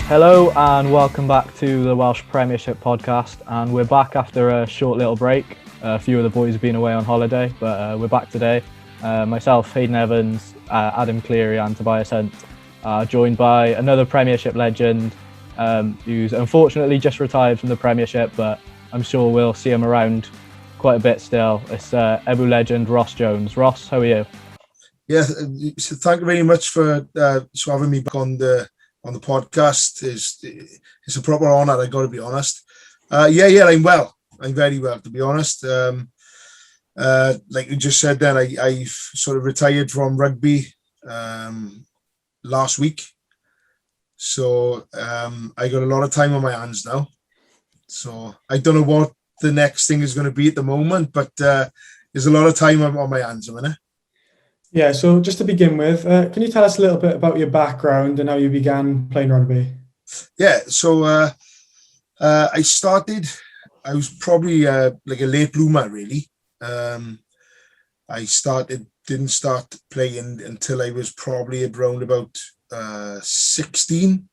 Hello and welcome back to the Welsh Premiership podcast, and we're back after a short little break. A few of the boys have been away on holiday, but we're back today. Myself, Hayden Evans, Adam Cleary and Tobias Hunt, joined by another Premiership legend who's unfortunately just retired from the Premiership, but I'm sure we'll see him around quite a bit still. It's Ebbw legend Ross Jones. Ross, how are you? Yeah, so thank you very much for having me back on the podcast. It's a proper honour, I got to be honest. I'm well. I'm very well, to be honest. Like you just said then, I've sort of retired from rugby last week. So I got a lot of time on my hands now. So I don't know what the next thing is going to be at the moment, but there's a lot of time on my hands a minute. Yeah, so just to begin with, can you tell us a little bit about your background and how you began playing rugby? Yeah, so I was probably like a late bloomer, really. I didn't start playing until I was probably around about 16.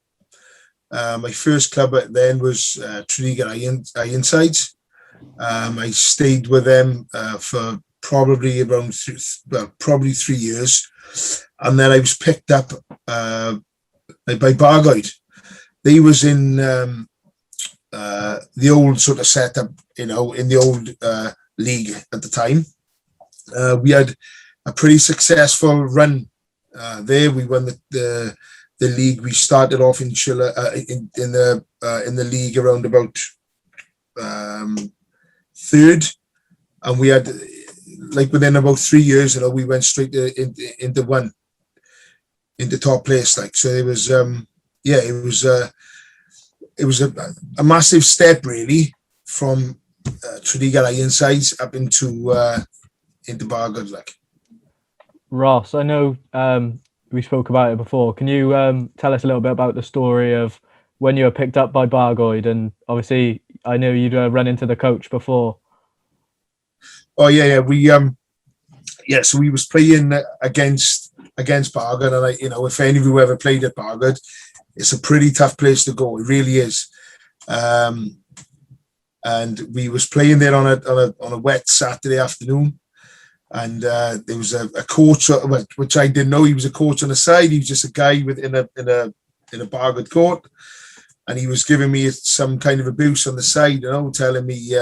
My first club then was Tredegar Ironsides. I stayed with them for probably around 3 years, and then I was picked up by Bargoid. They was in the old sort of setup, in the old league at the time. We had a pretty successful run there. We won the league. We started off in Chile in the league around about third, and we had, like, within about 3 years, we went straight into top place. Like, so it was it was a massive step, really, from Tredegar Ironsides up into Bargoid, like. Ross, I know we spoke about it before. Can you tell us a little bit about the story of when you were picked up by Bargoid? And obviously, I know you'd run into the coach before. Oh yeah. So we was playing against Bargoid, and if any of you ever played at Bargoid, it's a pretty tough place to go. It really is. And we was playing there on a wet Saturday afternoon, and there was a coach, which I didn't know he was a coach on the side. He was just a guy in a Bargoid court, and he was giving me some kind of abuse on the side, telling me,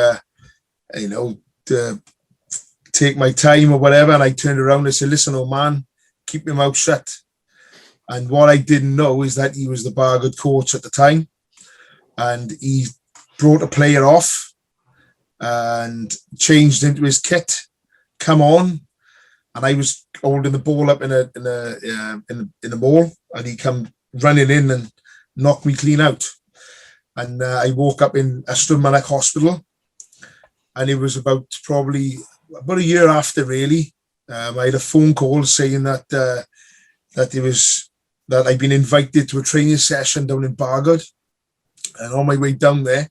to take my time or whatever. And I turned around and I said, "Listen, old man, keep your mouth shut." And what I didn't know is that he was the Bargoid coach at the time, and he brought a player off and changed into his kit, come on, and I was holding the ball up in the ball, and he come running in and knocked me clean out. And I woke up in Ebbw Hospital, and it was about a year after, really. I had a phone call saying that I'd been invited to a training session down in Bargoid, and on my way down there,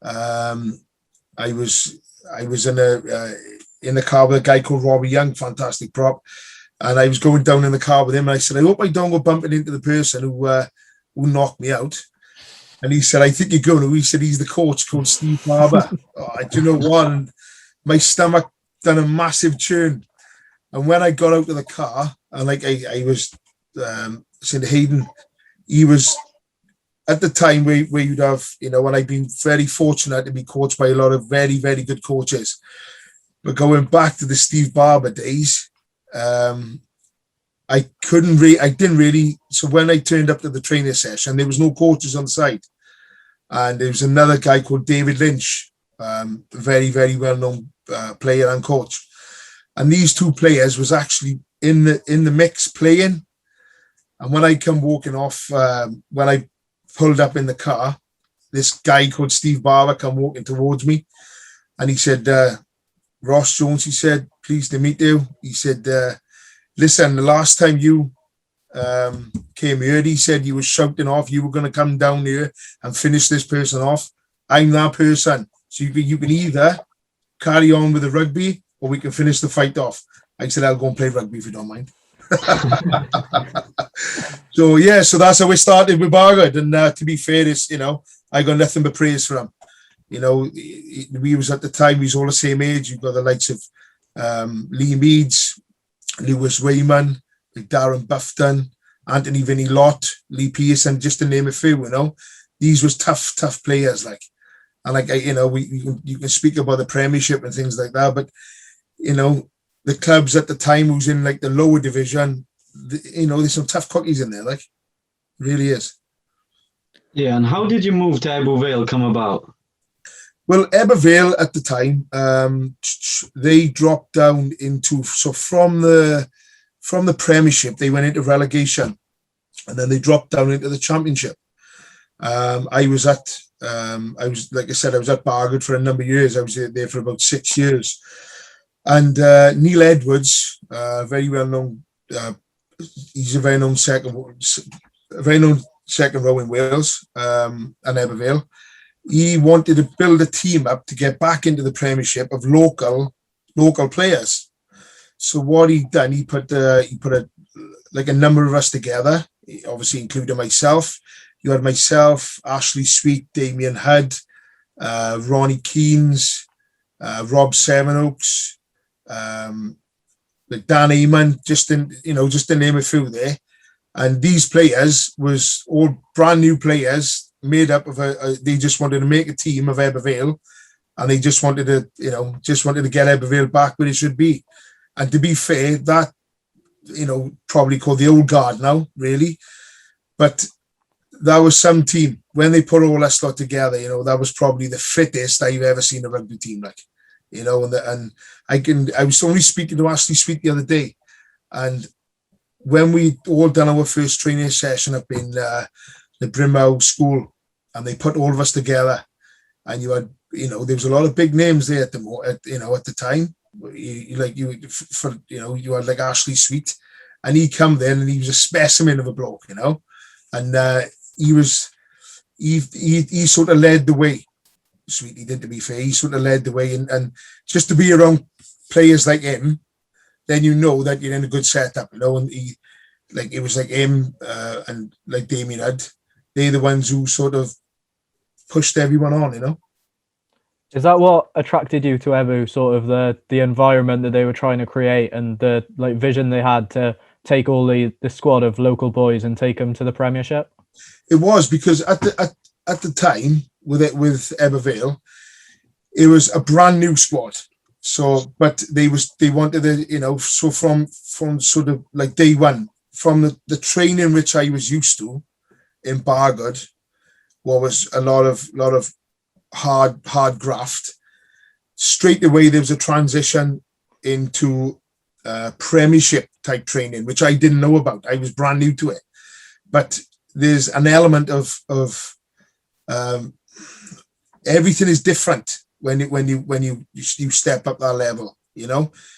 I was in the car with a guy called Robbie Young, fantastic prop, and I was going down in the car with him, and I said, "I hope I don't go bumping into the person who knocked me out." And he said, "I think you're going to." He said, "He's the coach called Steve Barber." Do you know what? And my stomach done a massive churn. And when I got out of the car, and I was saying to Hayden, he was at the time where you'd have, and I've been very fortunate to be coached by a lot of very, very good coaches. But going back to the Steve Barber days, I didn't really. So when I turned up to the training session, there was no coaches on site, and there was another guy called David Lynch, very, very well-known player and coach. And these two players was actually in the mix playing. And when I come walking off, when I pulled up in the car, this guy called Steve Barber come walking towards me, and he said, "Ross Jones," he said, "pleased to meet you." He said, "Listen, the last time you came here," he said, "you were shouting off you were going to come down here and finish this person off. I'm that person. So you can either carry on with the rugby, or we can finish the fight off." I said, "I'll go and play rugby if you don't mind." So yeah, so that's how we started with Bargoid. And to be fair, it's, I got nothing but praise for him. We was at the time, we was all the same age. You've got the likes of Lee Meads, Lewis Wayman, like Darren Buffton, Anthony Vinnie Lott, Lee Pearson, just to name a few. These was tough players, like. And like, you can speak about the Premiership and things like that, but the clubs at the time who's in like the lower division, there's some tough cookies in there, like, really is. Yeah, and how did you move to Ebbw Vale come about? Well, Ebbw Vale at the time, they dropped down into, so from the Premiership, they went into relegation, and then they dropped down into the Championship. I was like I said, I was at Bargoid for a number of years. I was there for about 6 years. And Neil Edwards, very well known, he's a very known second row in Wales, and Ebbw Vale. He wanted to build a team up to get back into the Premiership of local players. So what he done, he put a number of us together, obviously including myself. You had myself, Ashley Sweet, Damien Hudd, Ronnie Keynes, Rob Sevenoaks, like Dan Eamon, just to name a few there. And these players was all brand new players made up of they just wanted to make a team of Ebbw Vale, and they just wanted to get Ebbw Vale back where it should be. And to be fair, that, probably called the old guard now, really. But that was some team. When they put all that stuff together, that was probably the fittest I've ever seen a rugby team, like, and I was only speaking to Ashley Sweet the other day, and when we all done our first training session up in the Brimhow school, and they put all of us together, and you had, there was a lot of big names there at the time. You had like Ashley Sweet, and he come then, and he was a specimen of a bloke, and he sort of led the way. Sweet, he did, to be fair. He sort of led the way, and just to be around players like him, then that you're in a good setup, and it was like him and like Damien Hudd. They're the ones who sort of pushed everyone on, Is that what attracted you to Ebbw, sort of the environment that they were trying to create and the vision they had to take all the squad of local boys and take them to the Premiership? It was, because at the time with Ebbw Vale, it was a brand new squad. So, but they wanted to, so from sort of like day one, from the training which I was used to in Bargoid, what was a lot of hard graft. Straight away, there was a transition into Premiership type training, which I didn't know about. I was brand new to it, but there's an element of everything is different when you step up that level,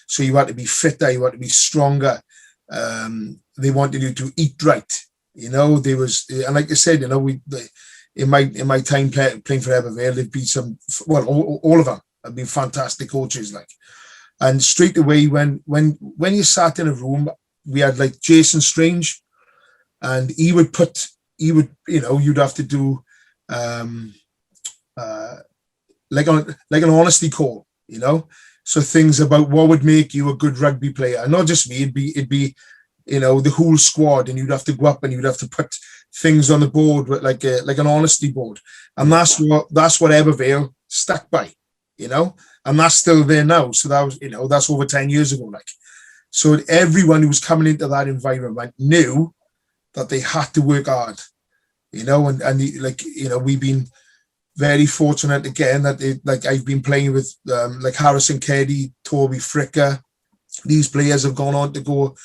So you had to be fitter, you had to be stronger. They wanted you to eat right, There was, and like I said, in my time playing for Ebbw Vale, there'd been all of them have been fantastic coaches, like. And straight away, when you sat in a room, we had like Jason Strange, and you'd have to do like an honesty call, So things about what would make you a good rugby player, and not just me. It'd be the whole squad, and you'd have to go up and you'd have to put things on the board with like an honesty board, and that's what Ebbw Vale stuck by, and that's still there now. So that was that's over 10 years ago, like. So everyone who was coming into that environment knew that they had to work hard, and we've been very fortunate again that I've been playing with like Harrison Keddy, Toby Fricker. These players have gone on to go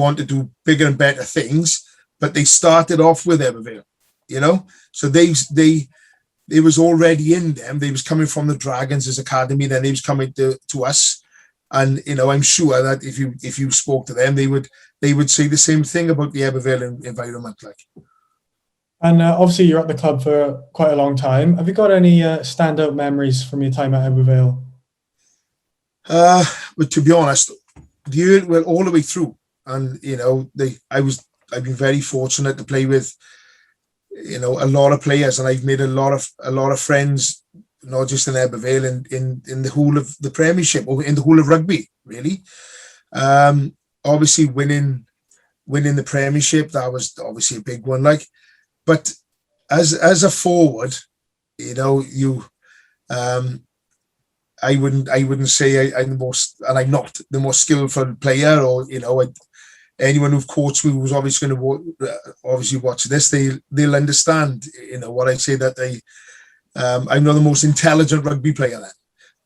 on to do bigger and better things, but they started off with Ebbw Vale, so they was already in them. They was coming from the Dragons' as academy, then they was coming to us. And I'm sure that if you spoke to them, they would say the same thing about the Ebbw Vale environment, like. And obviously, you're at the club for quite a long time. Have you got any standout memories from your time at Ebbw Vale? But to be honest, all the way through, and I've been very fortunate to play with a lot of players, and I've made a lot of friends, not just in Ebbw Vale, in the whole of the Premiership or in the whole of rugby, really. Obviously winning the Premiership, that was obviously a big one. But as a forward, I wouldn't say I'm the most, and I'm not the most skillful player, or anyone who've coached me who's obviously going to obviously watch this, they'll understand what I say, that I'm not the most intelligent rugby player then.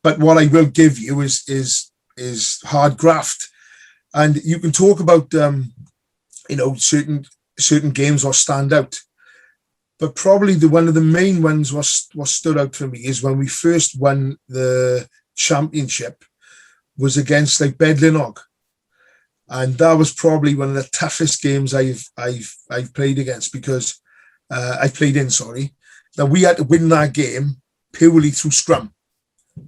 But what I will give you is hard graft, and you can talk about certain games or stand out. But probably one of the main ones what stood out for me is when we first won the championship was against Bedlinog, and that was probably one of the toughest games I've played against, because I played in. Sorry, now we had to win that game purely through scrum.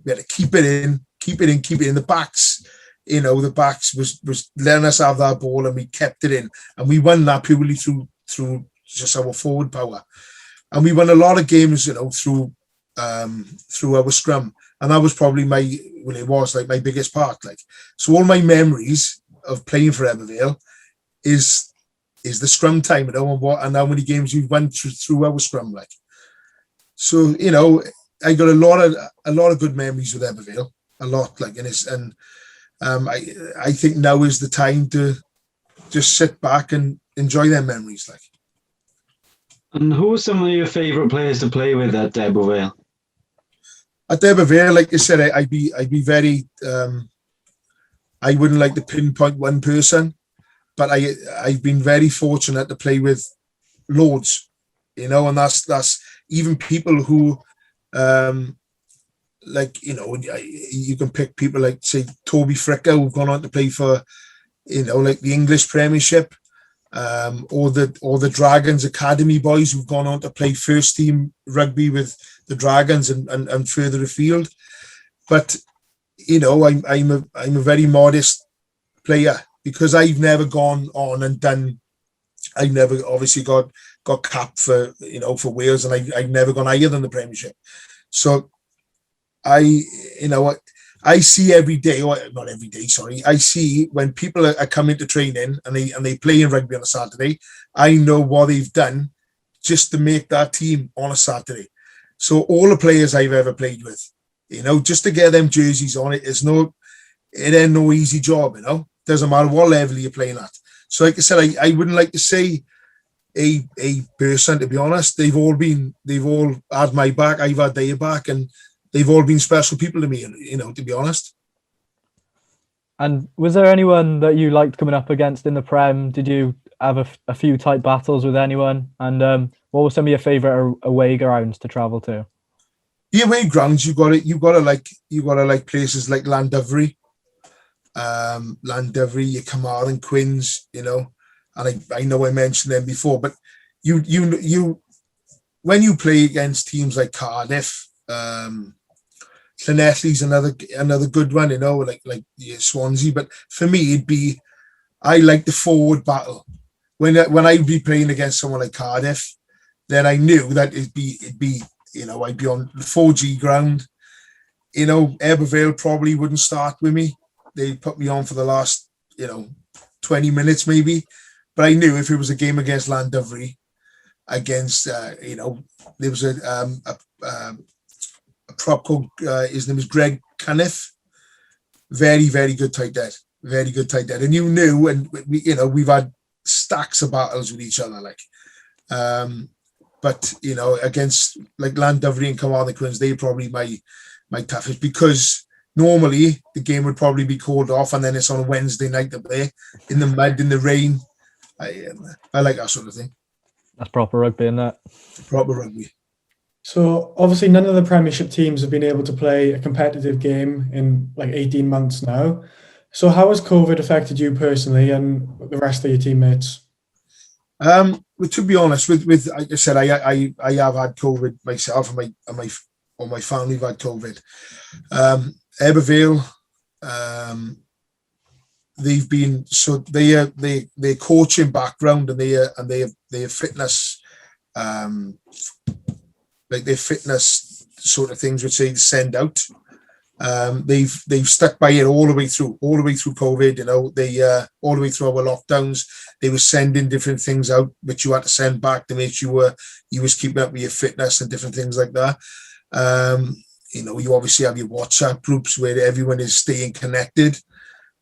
We had to keep it in. The backs, the backs was letting us have that ball, and we kept it in, and we won that purely through just our forward power. And we won a lot of games, through our scrum. And that was probably my biggest part. So all my memories of playing for Ebbw Vale is the scrum time, and how many games we've won through our scrum. So, I got a lot of good memories with Ebbw Vale, a lot, I think now is the time to just sit back and enjoy their memories. And who are some of your favourite players to play with at Ebbw Vale? At Ebbw Vale, like I said, I'd be very. I wouldn't like to pinpoint one person, but I've been very fortunate to play with loads, and that's even people who, you can pick people like, say, Toby Fricker, who've gone on to play for, the English Premiership. Or the Dragons Academy boys who've gone on to play first team rugby with the Dragons and further afield. But I'm a very modest player, because I've never gone on and done. I've never obviously got capped for Wales, and I've never gone higher than the Premiership. So I see every day, or not every day, sorry. I see when people are coming to training and they play in rugby on a Saturday, I know what they've done just to make that team on a Saturday. So all the players I've ever played with, just to get them jerseys on, it ain't no easy job, Doesn't matter what level you're playing at. So like I said, I wouldn't like to say a person, to be honest. They've all had my back, I've had their back, and they've all been special people to me, to be honest. And was there anyone that you liked coming up against in the Prem? Did you have a few tight battles with anyone? And what were some of your favourite away grounds to travel to? The away grounds, you got to like places like Llandovery, your Carmarthen Quins, and I know I mentioned them before, but you when you play against teams like Cardiff, Llanelli's another good one, like Swansea. But for me, I like the forward battle. When I'd be playing against someone like Cardiff, then I knew that it'd be I'd be on the 4G ground. Ebbw Vale probably wouldn't start with me. They put me on for the last 20 minutes maybe. But I knew if it was a game against Llandovery, against there was a prop called, his name is Greg Cunniff. Very, very good tight dead. Very good tight dead. And you knew, and we've had stacks of battles with each other, but against like Llandovery and Carmarthen Quins, they're probably my toughest, because normally the game would probably be called off, and then it's on a Wednesday night up there in the mud, in the rain. I like that sort of thing. That's proper rugby, isn't that? Proper rugby. So obviously none of the Premiership teams have been able to play a competitive game in 18 months now. So how has COVID affected you personally and the rest of your teammates? Well, to be honest, with like I said, I have had COVID myself, and my family have had COVID. Ebbw Vale, they've been so their coaching background and their fitness, like their fitness sort of things which they send out. They've stuck by it all the way through COVID. You know, they all the way through our lockdowns, they were sending different things out which you had to send back to make sure you was keeping up with your fitness and different things like that. You know, you obviously have your WhatsApp groups where everyone is staying connected.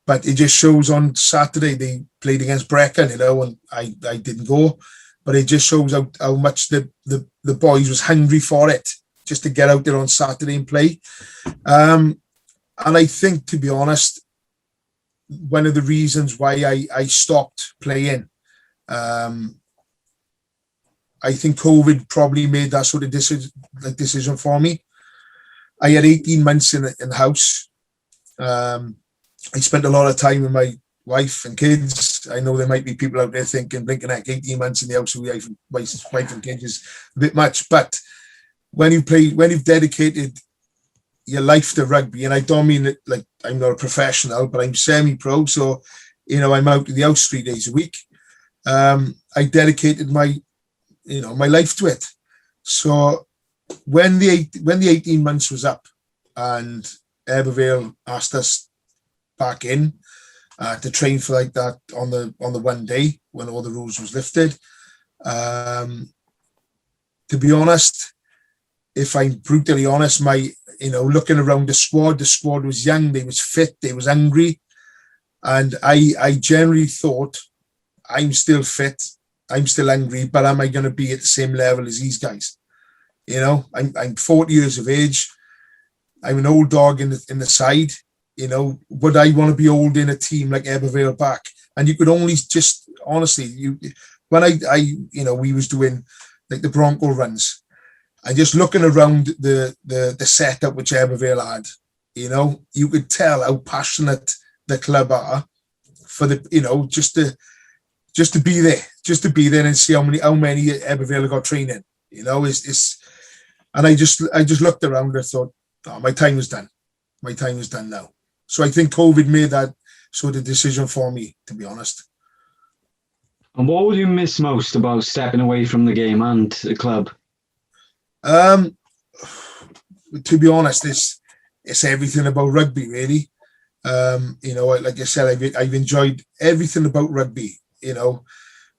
But it just shows on Saturday they played against Brecon, you know, and I didn't go. But it just shows how much the boys was hungry for it, just to get out there on Saturday and play. And I think, to be honest, one of the reasons why I stopped playing, I think COVID probably made that sort of decision for me. I had 18 months in the house. I spent a lot of time with my wife and kids. I know there might be people out there thinking, blinking heck, 18 months in the house with wife and kids is a bit much. But when you've dedicated your life to rugby, and I don't mean it like I'm not a professional, but I'm semi-pro, so you know I'm out of the house 3 days a week. I dedicated my life to it. So when the 18 months was up, and Ebbw Vale asked us back in to train for like that on the one day when all the rules was lifted. To be honest, if I'm brutally honest, looking around the squad was young, they was fit, they was hungry. And I generally thought, I'm still fit, I'm still hungry, but am I going to be at the same level as these guys? You know, I'm 40 years of age. I'm an old dog in the side. You know, would I want to be old in a team like Ebbw Vale back? And you could only just, honestly, when we was doing like the Bronco runs, and just looking around the setup which Ebbw Vale had, you know, you could tell how passionate the club are for the, you know, just to be there and see how many Ebbw Vale got training. You know, and I just looked around and thought, oh, my time is done. My time is done now. So I think COVID made that sort of decision for me, to be honest. And what would you miss most about stepping away from the game and the club? To be honest, it's everything about rugby, really. You know, like I said, I've enjoyed everything about rugby. You know,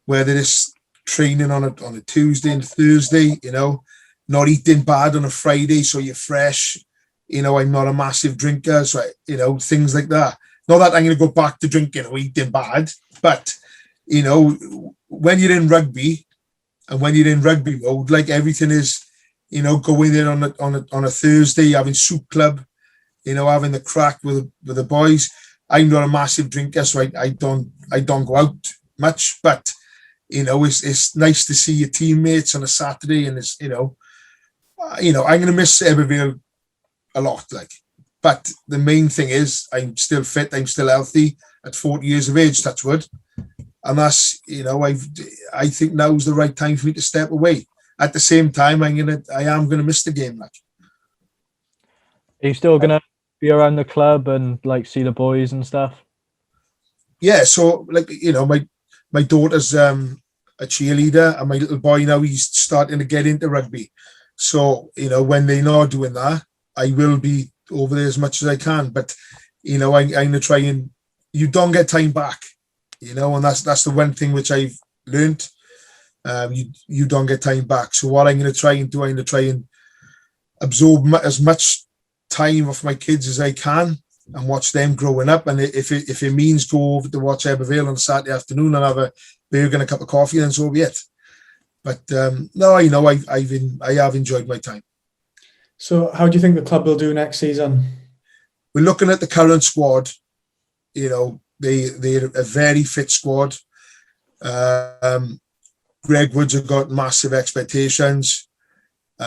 whether it's training on a Tuesday and Thursday, you know, not eating bad on a Friday so you're fresh. You know, I'm not a massive drinker, so you know, things like that. Not that I'm going to go back to drinking or eating bad, but you know, when you're in rugby and when you're in rugby mode, like everything is, you know, going in on a Thursday, having soup club, you know, having the crack with the boys. I'm not a massive drinker, so I don't go out much, but you know, it's nice to see your teammates on a Saturday, and it's you know, I'm going to miss Ebbw Vale a lot, like, but the main thing is I'm still fit, I'm still healthy at 40 years of age, touch wood, and that's, you know, I think now's the right time for me to step away. At the same time, I am gonna miss the game, like. Are you still gonna be around the club and like see the boys and stuff? Yeah, so like, you know, my daughter's a cheerleader, and my little boy now, he's starting to get into rugby. So, you know, when they're not doing that, I will be over there as much as I can. But, you know, I'm going to try, and you don't get time back, you know, and that's the one thing which I've learned. You don't get time back. So what I'm going to try and do, I'm going to try and absorb as much time of my kids as I can and watch them growing up. And if it means go over to watch Ebbw Vale on Saturday afternoon and have a burger and a cup of coffee, then so be it. But no, you know, I have enjoyed my time. So how do you think the club will do next season? We're looking at the current squad. You know, they're a very fit squad. Greg Woods have got massive expectations. They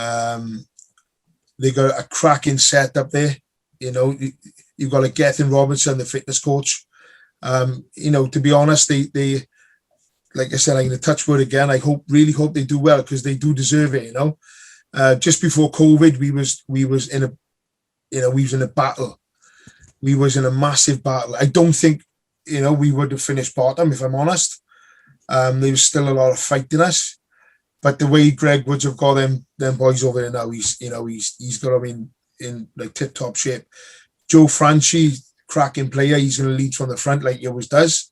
got a cracking setup there. You know, you've got like Gethin Robinson, the fitness coach. You know, to be honest, they like I said, I'm going to touch wood again. I really hope they do well, because they do deserve it. You know, just before COVID, we was in a battle. We was in a massive battle. I don't think we would have finished bottom, if I'm honest. There was still a lot of fight in us. But the way Greg Woods have got them boys over there now, he's got them in like tip top shape. Joe Franchi, cracking player, he's going to lead from the front like he always does.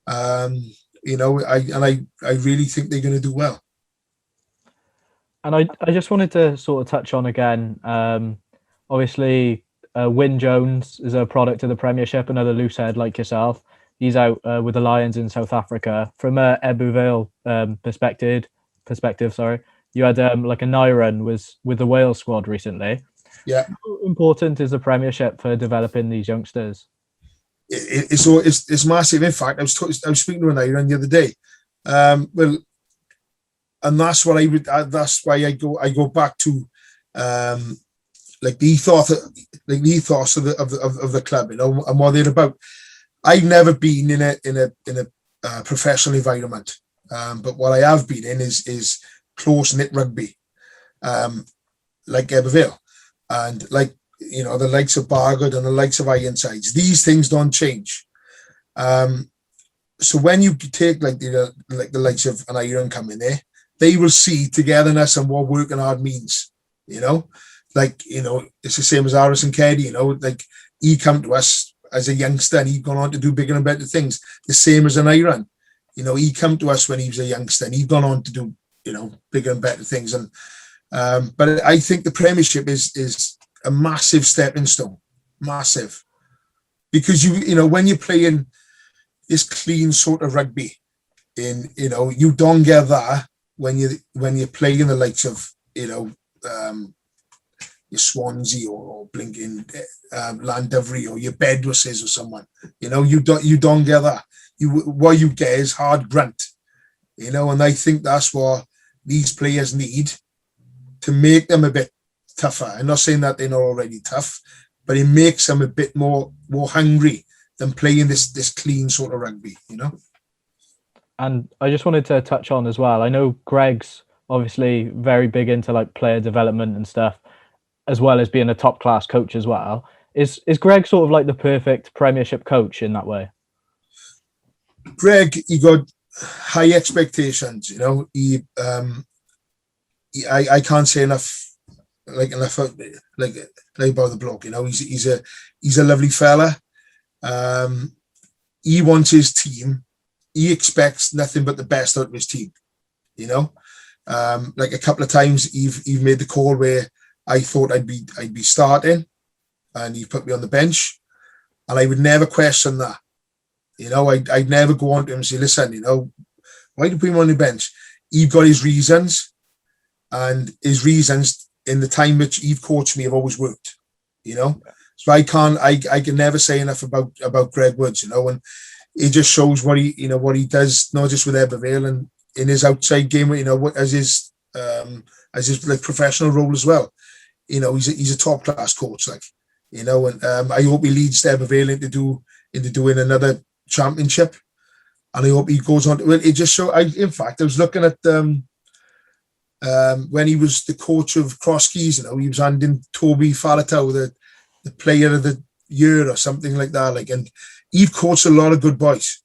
I really think they're going to do well. And I just wanted to sort of touch on again. Obviously, Wyn Jones is a product of the Premiership, another loose head like yourself. He's out with the Lions in South Africa. From a Ebbw Vale perspective, you had like a Nyren was with the Wales squad recently. Yeah. How important is the Premiership for developing these youngsters? It's massive. In fact, I was speaking to an Nyren the other day. And that's what that's why I go back to like the ethos of the club, and what they're about. I've never been in a professional environment, but what I have been in is close knit rugby, like Ebbw Vale, and like the likes of Bargoid and the likes of Ironsides. These things don't change. So when you take like the likes of an Iron come in there, they will see togetherness and what working hard means. It's the same as Harrison Keddy. Like he come to us as a youngster and he's gone on to do bigger and better things. The same as an Iron. He come to us when he was a youngster and he's gone on to do bigger and better things. And but I think the Premiership is a massive stepping stone, massive, because when you're playing this clean sort of rugby, you don't get that when you're playing the likes of your Swansea or blinking Llandovery or your Bedwasses or someone. You don't get that. What you get is hard grunt. And I think that's what these players need to make them a bit tougher. I'm not saying that they're not already tough, but it makes them a bit more hungry than playing this clean sort of rugby. And I just wanted to touch on as well. I know Greg's obviously very big into like player development and stuff, as well as being a top class coach as well. Is Greg sort of like the perfect Premiership coach in that way? Greg, he got high expectations. I can't say enough about the bloke. He's a lovely fella. He wants his team. He expects nothing but the best out of his team. Like a couple of times, he's made the call where I thought I'd be starting, and he put me on the bench, and I would never question that. I'd never go on to him and say, listen, why do you put him on the bench? He got his reasons, and his reasons in the time which he've coached me have always worked. So I can never say enough about Greg Woods. And it just shows what he does, not just with Ebbw Vale and in his outside game, as his like professional role as well. He's a top class coach, and I hope he leads Ebbw Vale into doing another championship, and I hope he goes on to. Well, it just show. In fact, I was looking at when he was the coach of Crosskeys. He was handing Toby Falatau the player of the year or something like that. And he've coached a lot of good boys.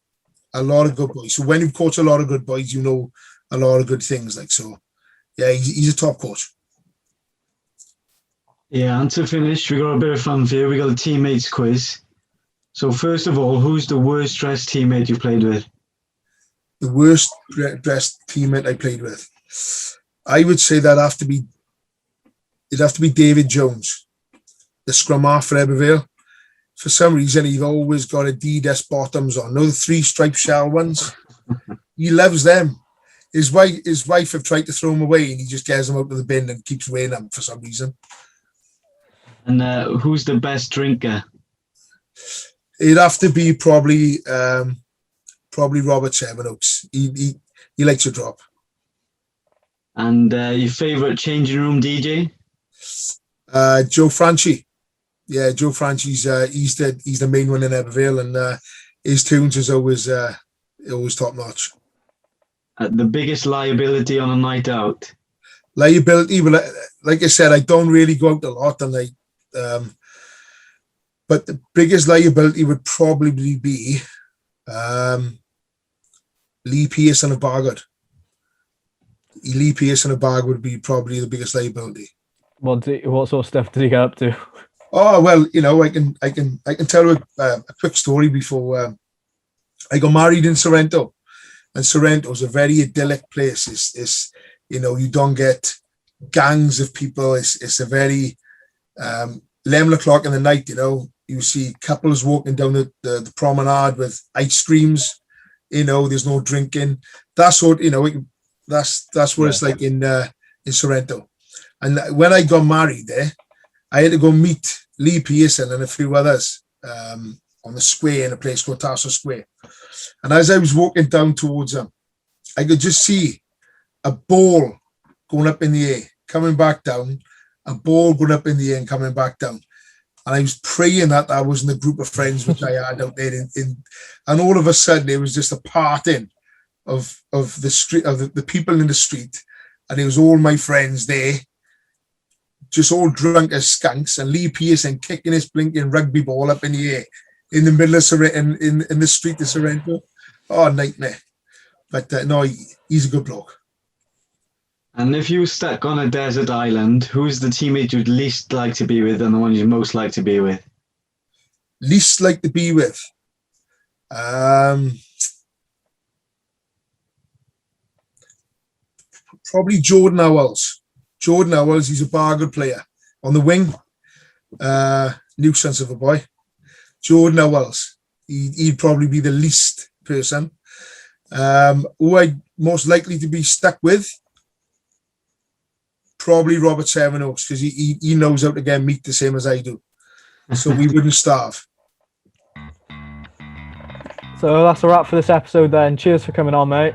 So when you coach a lot of good boys, a lot of good things. So, yeah, he's a top coach. Yeah, and to finish, we got a bit of fun here. We got a teammates quiz. So first of all, who's the worst dressed teammate you played with? The worst dressed teammate I played with, I would say it'd have to be David Jones, the scrum half for Ebbw Vale. For some reason, he's always got Adidas bottoms on. The 3 striped shell ones. He loves them. His wife have tried to throw them away, and he just gets them out of the bin and keeps wearing them for some reason. And who's the best drinker? It'd have to be probably Robert Sevenoaks. He likes a drop. And your favourite changing room DJ? Joe Franchi. Yeah, Joe Franchi's he's the main one in Ebbw Vale, and his tunes is always top notch. The biggest liability on a night out? Liability, well, like I said, I don't really go out a lot, and But the biggest liability would probably be Lee Pearson of Bargoid. Lee Pearson of Bargoid would be probably the biggest liability. What sort of stuff did he get up to? Oh well, you know, I can tell a quick story before I got married in Sorrento, and Sorrento is a very idyllic place. It's you know, you don't get gangs of people. It's a very 11 o'clock in the night. You know, you see couples walking down the promenade with ice creams. You know, there's no drinking. That's what, you know, that's what it's like in Sorrento. And when I got married there, I had to go meet Lee Pearson and a few others on the square in a place called Tasso Square. And as I was walking down towards them, I could just see a ball going up in the air, coming back down, a ball going up in the air and coming back down. And I was praying that I was in the group of friends which I had out there. And all of a sudden, it was just a parting of the street, of the people in the street. And it was all my friends there, just all drunk as skunks. And Lee Pearson kicking his blinking rugby ball up in the air in the middle of Sorrento, in the street of Sorrento. Oh, nightmare. But no, he's a good bloke. And if you were stuck on a desert island, who's the teammate you'd least like to be with and the one you'd most like to be with? Least like to be with? Probably Jordan Owls. Jordan Owls, he's a Bargoid player. On the wing, nuisance of a boy. Jordan Owls, he'd probably be the least person. Who I'd most likely to be stuck with? Probably Robert Sevenoaks, because he knows how to get meat the same as I do. So we wouldn't starve. So that's a wrap for this episode then. Cheers for coming on, mate.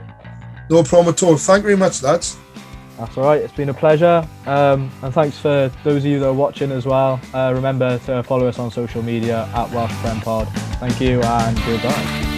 No problem at all. Thank you very much, lads. That's all right. It's been a pleasure. And thanks for those of you that are watching as well. Remember to follow us on social media at Welsh Prem Pod. Thank you and goodbye.